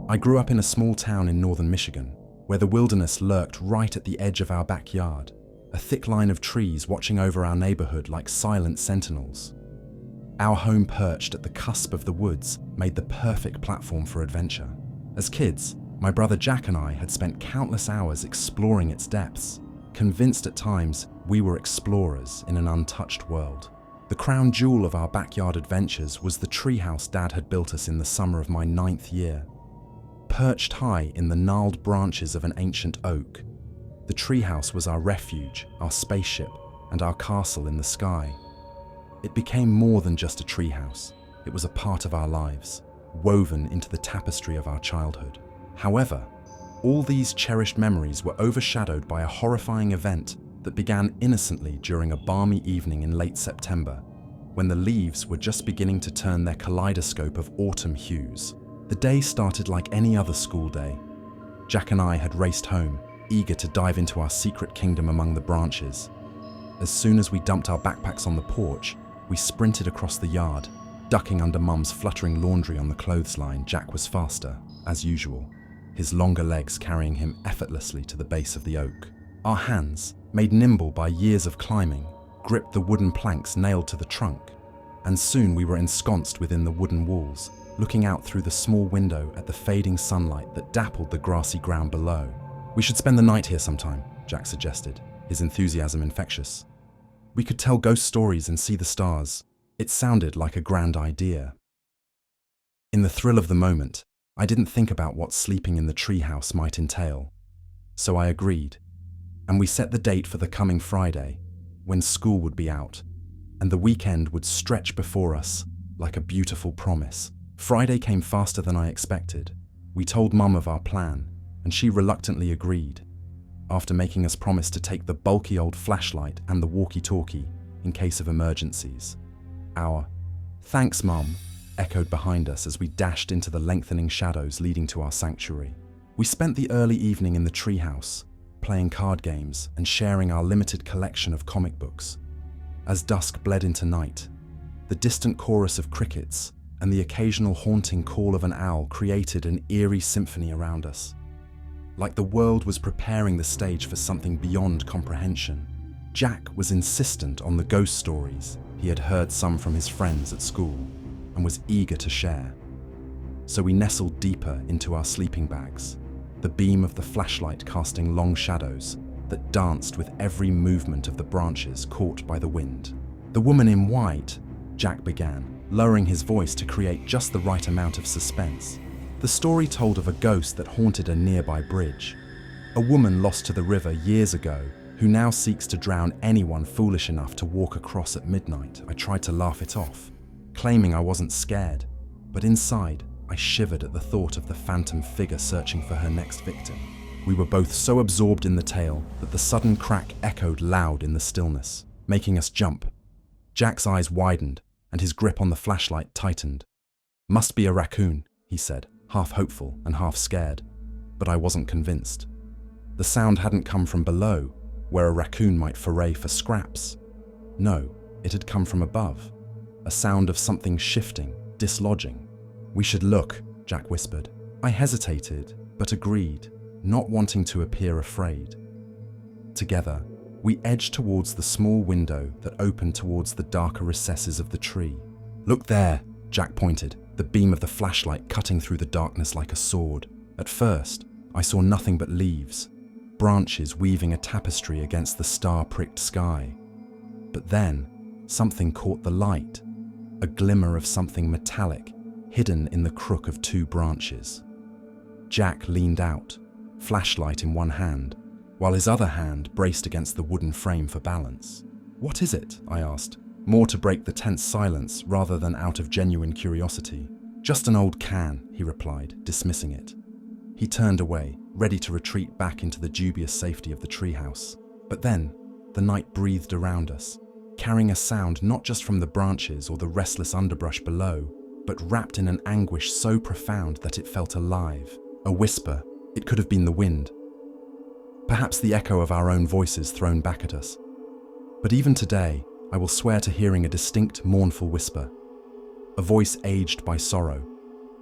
I grew up in a small town in northern Michigan, where the wilderness lurked right at the edge of our backyard, a thick line of trees watching over our neighborhood like silent sentinels. Our home perched at the cusp of the woods made the perfect platform for adventure. As kids, my brother Jack and I had spent countless hours exploring its depths, convinced at times we were explorers in an untouched world. The crown jewel of our backyard adventures was the treehouse Dad had built us in the summer of my 9th year. Perched high in the gnarled branches of an ancient oak, the treehouse was our refuge, our spaceship, and our castle in the sky. It became more than just a treehouse. It was a part of our lives, woven into the tapestry of our childhood. However, all these cherished memories were overshadowed by a horrifying event that began innocently during a balmy evening in late September, when the leaves were just beginning to turn their kaleidoscope of autumn hues. The day started like any other school day. Jack and I had raced home, eager to dive into our secret kingdom among the branches. As soon as we dumped our backpacks on the porch, we sprinted across the yard, ducking under Mum's fluttering laundry on the clothesline. Jack was faster, as usual, his longer legs carrying him effortlessly to the base of the oak. Our hands, made nimble by years of climbing, gripped the wooden planks nailed to the trunk, and soon we were ensconced within the wooden walls, looking out through the small window at the fading sunlight that dappled the grassy ground below. "We should spend the night here sometime," Jack suggested, his enthusiasm infectious. "We could tell ghost stories and see the stars." It sounded like a grand idea. In the thrill of the moment, I didn't think about what sleeping in the treehouse might entail, so I agreed, and we set the date for the coming Friday, when school would be out, and the weekend would stretch before us like a beautiful promise. Friday came faster than I expected. We told Mum of our plan, and she reluctantly agreed, after making us promise to take the bulky old flashlight and the walkie-talkie in case of emergencies. Our "Thanks, Mum," echoed behind us as we dashed into the lengthening shadows leading to our sanctuary. We spent the early evening in the treehouse, playing card games and sharing our limited collection of comic books. As dusk bled into night, the distant chorus of crickets and the occasional haunting call of an owl created an eerie symphony around us. Like the world was preparing the stage for something beyond comprehension. Jack was insistent on the ghost stories. He had heard some from his friends at school and was eager to share. So we nestled deeper into our sleeping bags, the beam of the flashlight casting long shadows that danced with every movement of the branches caught by the wind. "The woman in white," Jack began, lowering his voice to create just the right amount of suspense. The story told of a ghost that haunted a nearby bridge, a woman lost to the river years ago who now seeks to drown anyone foolish enough to walk across at midnight. I tried to laugh it off, claiming I wasn't scared, but inside, I shivered at the thought of the phantom figure searching for her next victim. We were both so absorbed in the tale that the sudden crack echoed loud in the stillness, making us jump. Jack's eyes widened, and his grip on the flashlight tightened. "Must be a raccoon," he said, half hopeful and half scared, but I wasn't convinced. The sound hadn't come from below, where a raccoon might foray for scraps. No, it had come from above, a sound of something shifting, dislodging. "We should look," Jack whispered. I hesitated, but agreed, not wanting to appear afraid. Together, we edged towards the small window that opened towards the darker recesses of the tree. "Look there," Jack pointed, the beam of the flashlight cutting through the darkness like a sword. At first, I saw nothing but leaves, branches weaving a tapestry against the star-pricked sky. But then, something caught the light, a glimmer of something metallic, hidden in the crook of two branches. Jack leaned out, flashlight in one hand, while his other hand braced against the wooden frame for balance. "What is it?" I asked, more to break the tense silence rather than out of genuine curiosity. "Just an old can," he replied, dismissing it. He turned away, ready to retreat back into the dubious safety of the treehouse. But then, the night breathed around us, carrying a sound not just from the branches or the restless underbrush below, but wrapped in an anguish so profound that it felt alive. A whisper. It could have been the wind. Perhaps the echo of our own voices thrown back at us. But even today, I will swear to hearing a distinct, mournful whisper. A voice aged by sorrow,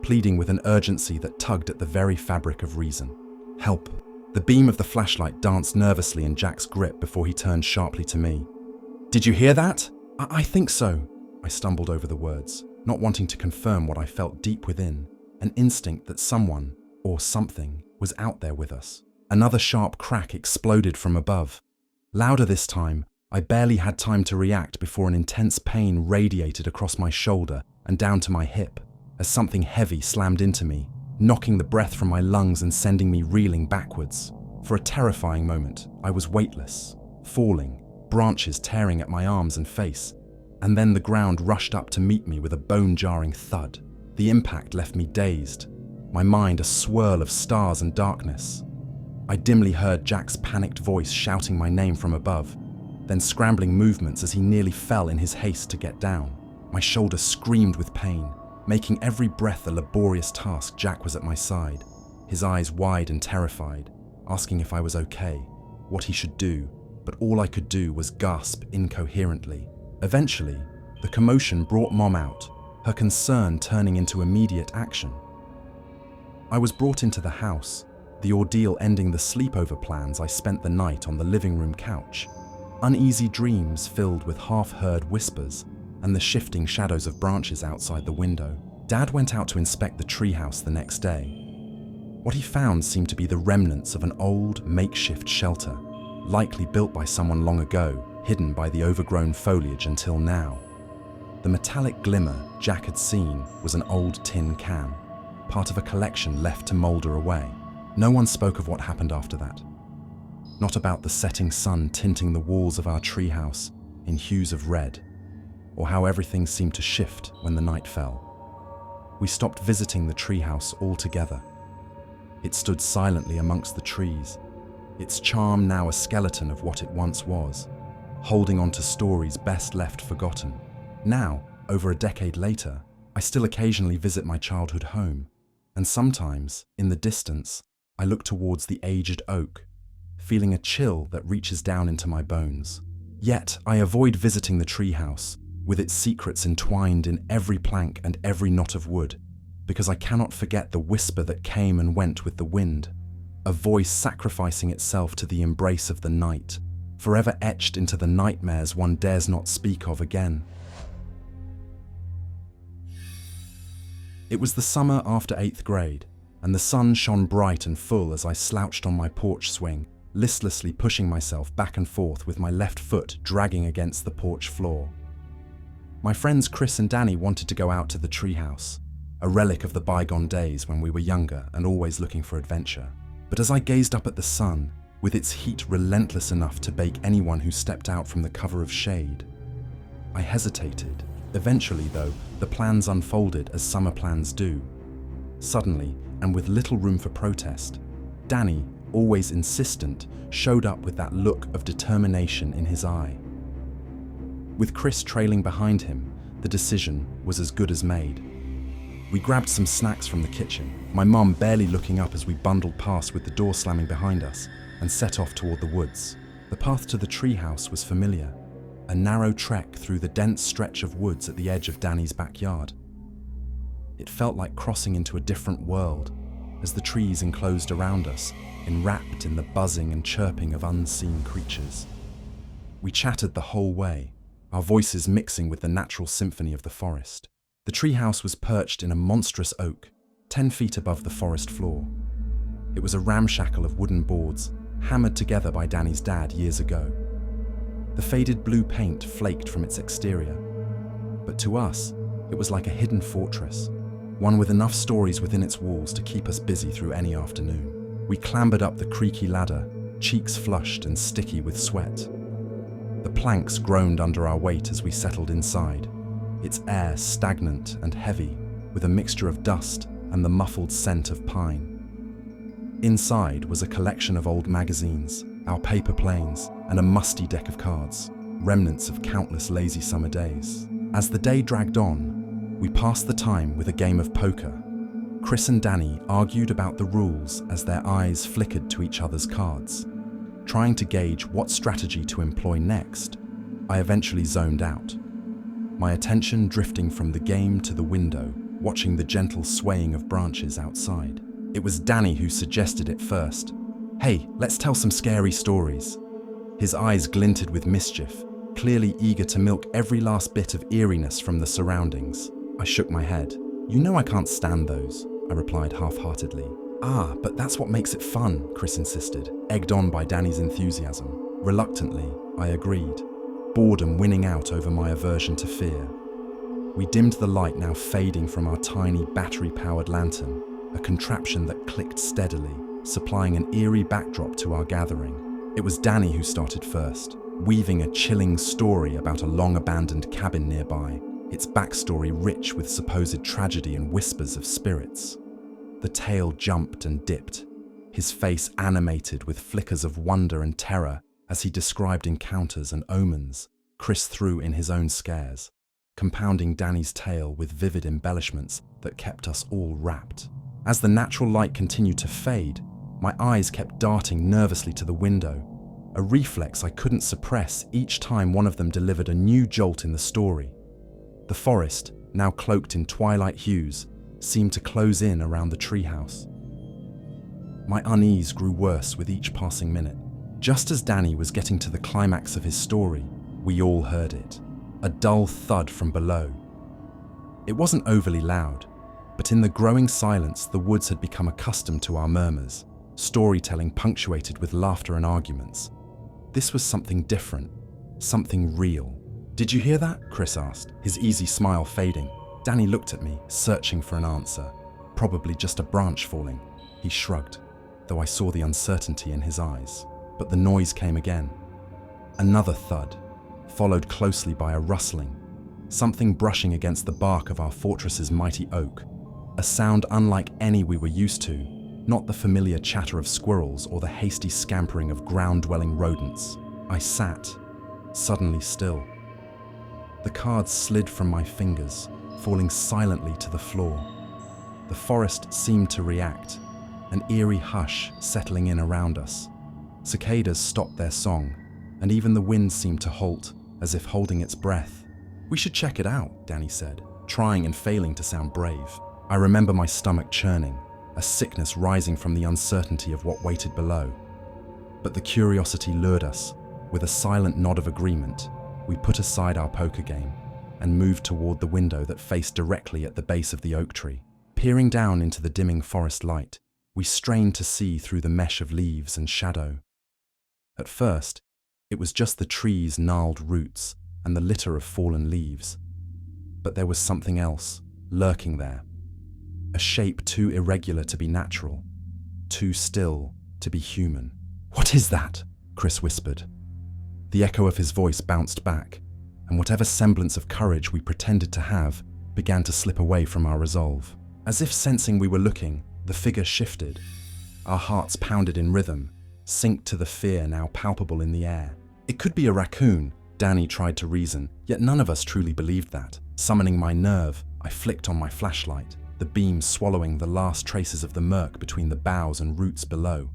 pleading with an urgency that tugged at the very fabric of reason. "Help." The beam of the flashlight danced nervously in Jack's grip before he turned sharply to me. "Did you hear that?" I think so." I stumbled over the words, not wanting to confirm what I felt deep within, an instinct that someone, or something, was out there with us. Another sharp crack exploded from above. Louder this time, I barely had time to react before an intense pain radiated across my shoulder and down to my hip, as something heavy slammed into me, knocking the breath from my lungs and sending me reeling backwards. For a terrifying moment, I was weightless, falling, branches tearing at my arms and face, and then the ground rushed up to meet me with a bone-jarring thud. The impact left me dazed, my mind a swirl of stars and darkness. I dimly heard Jack's panicked voice shouting my name from above, then scrambling movements as he nearly fell in his haste to get down. My shoulder screamed with pain, making every breath a laborious task. Jack was at my side, his eyes wide and terrified, asking if I was okay, what he should do, but all I could do was gasp incoherently. Eventually, the commotion brought Mom out, her concern turning into immediate action. I was brought into the house, the ordeal ending the sleepover plans I spent the night on the living room couch. Uneasy dreams filled with half-heard whispers and the shifting shadows of branches outside the window. Dad went out to inspect the treehouse the next day. What he found seemed to be the remnants of an old, makeshift shelter, likely built by someone long ago, hidden by the overgrown foliage until now. The metallic glimmer Jack had seen was an old tin can, part of a collection left to moulder away. No one spoke of what happened after that. Not about the setting sun tinting the walls of our treehouse in hues of red, or how everything seemed to shift when the night fell. We stopped visiting the treehouse altogether. It stood silently amongst the trees, its charm now a skeleton of what it once was, holding on to stories best left forgotten. Now, over a decade later, I still occasionally visit my childhood home, and sometimes, in the distance, I look towards the aged oak, feeling a chill that reaches down into my bones. Yet, I avoid visiting the treehouse, with its secrets entwined in every plank and every knot of wood, because I cannot forget the whisper that came and went with the wind, a voice sacrificing itself to the embrace of the night, forever etched into the nightmares one dares not speak of again. It was the summer after 8th grade, and the sun shone bright and full as I slouched on my porch swing, listlessly pushing myself back and forth with my left foot dragging against the porch floor. My friends Chris and Danny wanted to go out to the treehouse, a relic of the bygone days when we were younger and always looking for adventure. But as I gazed up at the sun, with its heat relentless enough to bake anyone who stepped out from the cover of shade, I hesitated. Eventually, though, the plans unfolded as summer plans do. Suddenly, and with little room for protest, Danny, always insistent, showed up with that look of determination in his eye. With Chris trailing behind him, the decision was as good as made. We grabbed some snacks from the kitchen, my mum barely looking up as we bundled past with the door slamming behind us, and set off toward the woods. The path to the treehouse was familiar, a narrow trek through the dense stretch of woods at the edge of Danny's backyard. It felt like crossing into a different world, as the trees enclosed around us, enwrapped in the buzzing and chirping of unseen creatures. We chatted the whole way, our voices mixing with the natural symphony of the forest. The treehouse was perched in a monstrous oak, 10 feet above the forest floor. It was a ramshackle of wooden boards, hammered together by Danny's dad years ago. The faded blue paint flaked from its exterior, but to us, it was like a hidden fortress, one with enough stories within its walls to keep us busy through any afternoon. We clambered up the creaky ladder, cheeks flushed and sticky with sweat. The planks groaned under our weight as we settled inside, its air stagnant and heavy, with a mixture of dust and the muffled scent of pine. Inside was a collection of old magazines, our paper planes, and a musty deck of cards, remnants of countless lazy summer days. As the day dragged on, we passed the time with a game of poker. Chris and Danny argued about the rules as their eyes flickered to each other's cards. Trying to gauge what strategy to employ next, I eventually zoned out, my attention drifting from the game to the window, watching the gentle swaying of branches outside. It was Danny who suggested it first. "Hey, let's tell some scary stories." His eyes glinted with mischief, clearly eager to milk every last bit of eeriness from the surroundings. I shook my head. "You know I can't stand those," I replied half-heartedly. "Ah, but that's what makes it fun," Chris insisted, egged on by Danny's enthusiasm. Reluctantly, I agreed, boredom winning out over my aversion to fear. We dimmed the light, now fading from our tiny battery-powered lantern, a contraption that clicked steadily, supplying an eerie backdrop to our gathering. It was Danny who started first, weaving a chilling story about a long-abandoned cabin nearby, its backstory rich with supposed tragedy and whispers of spirits. The tale jumped and dipped, his face animated with flickers of wonder and terror as he described encounters and omens Chris threw in his own scares, compounding Danny's tale with vivid embellishments that kept us all rapt. As the natural light continued to fade, my eyes kept darting nervously to the window, a reflex I couldn't suppress each time one of them delivered a new jolt in the story. The forest, now cloaked in twilight hues, seemed to close in around the treehouse. My unease grew worse with each passing minute. Just as Danny was getting to the climax of his story, we all heard it, a dull thud from below. It wasn't overly loud, but in the growing silence the woods had become accustomed to our murmurs, storytelling punctuated with laughter and arguments. This was something different, something real. "Did you hear that?" Chris asked, his easy smile fading. Danny looked at me, searching for an answer. "Probably just a branch falling," he shrugged, though I saw the uncertainty in his eyes. But the noise came again. Another thud, followed closely by a rustling, something brushing against the bark of our fortress's mighty oak, a sound unlike any we were used to, not the familiar chatter of squirrels or the hasty scampering of ground-dwelling rodents. I sat, suddenly still. The cards slid from my fingers, falling silently to the floor. The forest seemed to react, an eerie hush settling in around us. Cicadas stopped their song, and even the wind seemed to halt, as if holding its breath. "We should check it out," Danny said, trying and failing to sound brave. I remember my stomach churning, a sickness rising from the uncertainty of what waited below. But the curiosity lured us. With a silent nod of agreement, we put aside our poker game and moved toward the window that faced directly at the base of the oak tree. Peering down into the dimming forest light, we strained to see through the mesh of leaves and shadow. At first, it was just the tree's gnarled roots and the litter of fallen leaves. But there was something else, lurking there. A shape too irregular to be natural, too still to be human. "What is that?" Chris whispered. The echo of his voice bounced back, and whatever semblance of courage we pretended to have began to slip away from our resolve. As if sensing we were looking, the figure shifted. Our hearts pounded in rhythm, synced to the fear now palpable in the air. It could be a raccoon, Danny tried to reason, yet none of us truly believed that. Summoning my nerve, I flicked on my flashlight, the beam swallowing the last traces of the murk between the boughs and roots below.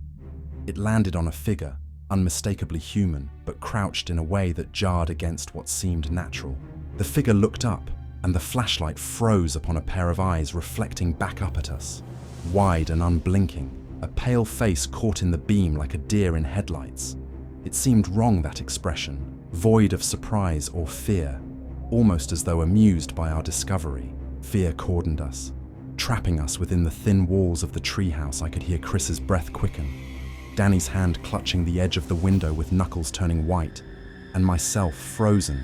It landed on a figure, unmistakably human, but crouched in a way that jarred against what seemed natural. The figure looked up, and the flashlight froze upon a pair of eyes reflecting back up at us. Wide and unblinking, a pale face caught in the beam like a deer in headlights. It seemed wrong, that expression, void of surprise or fear, almost as though amused by our discovery. Fear cordoned us, trapping us within the thin walls of the treehouse. I could hear Chris's breath quicken, Danny's hand clutching the edge of the window with knuckles turning white, and myself frozen,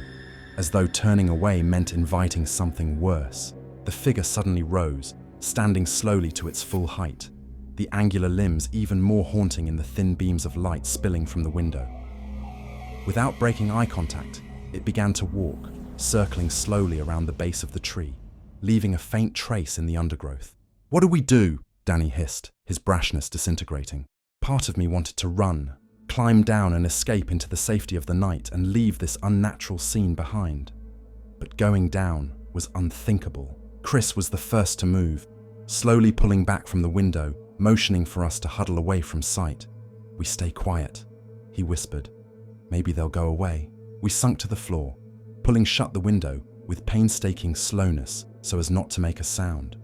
as though turning away meant inviting something worse. The figure suddenly rose, standing slowly to its full height, the angular limbs even more haunting in the thin beams of light spilling from the window. Without breaking eye contact, it began to walk, circling slowly around the base of the tree, leaving a faint trace in the undergrowth. "What do we do?" Danny hissed, his brashness disintegrating. Part of me wanted to run, climb down and escape into the safety of the night and leave this unnatural scene behind. But going down was unthinkable. Chris was the first to move, slowly pulling back from the window, motioning for us to huddle away from sight. "We stay quiet," he whispered. "Maybe they'll go away." We sunk to the floor, pulling shut the window with painstaking slowness, so as not to make a sound.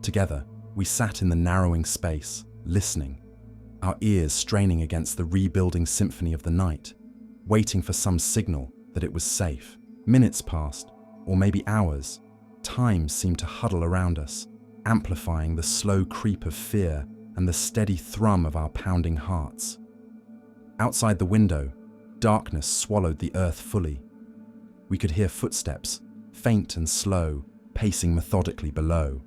Together, we sat in the narrowing space, listening, our ears straining against the rebuilding symphony of the night, waiting for some signal that it was safe. Minutes passed, or maybe hours. Time seemed to huddle around us, amplifying the slow creep of fear and the steady thrum of our pounding hearts. Outside the window, darkness swallowed the earth fully. We could hear footsteps, faint and slow, pacing methodically below,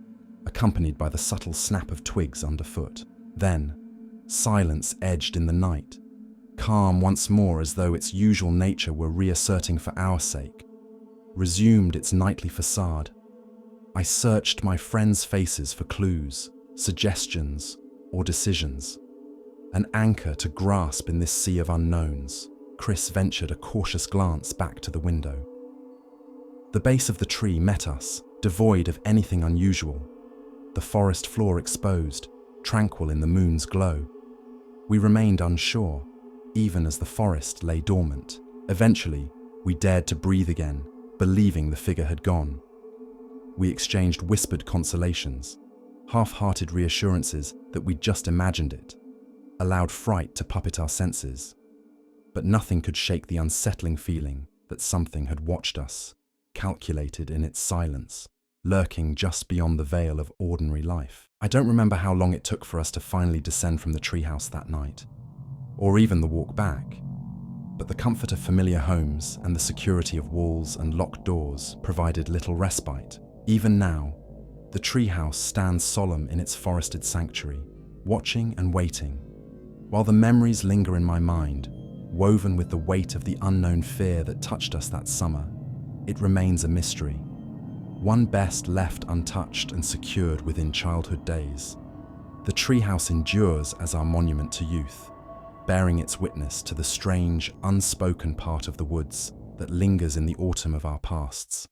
accompanied by the subtle snap of twigs underfoot. Then, silence edged in the night, calm once more as though its usual nature were reasserting for our sake, resumed its nightly facade. I searched my friends' faces for clues, suggestions, or decisions. An anchor to grasp in this sea of unknowns. Chris ventured a cautious glance back to the window. The base of the tree met us, devoid of anything unusual. The forest floor exposed, tranquil in the moon's glow. We remained unsure, even as the forest lay dormant. Eventually, we dared to breathe again, believing the figure had gone. We exchanged whispered consolations, half-hearted reassurances that we'd just imagined it, allowed fright to puppet our senses. But nothing could shake the unsettling feeling that something had watched us, calculated in its silence, lurking just beyond the veil of ordinary life. I don't remember how long it took for us to finally descend from the treehouse that night, or even the walk back, but the comfort of familiar homes and the security of walls and locked doors provided little respite. Even now, the treehouse stands solemn in its forested sanctuary, watching and waiting, while the memories linger in my mind, woven with the weight of the unknown fear that touched us that summer. It remains a mystery, one best left untouched and secured within childhood days. The treehouse endures as our monument to youth, bearing its witness to the strange, unspoken part of the woods that lingers in the autumn of our pasts.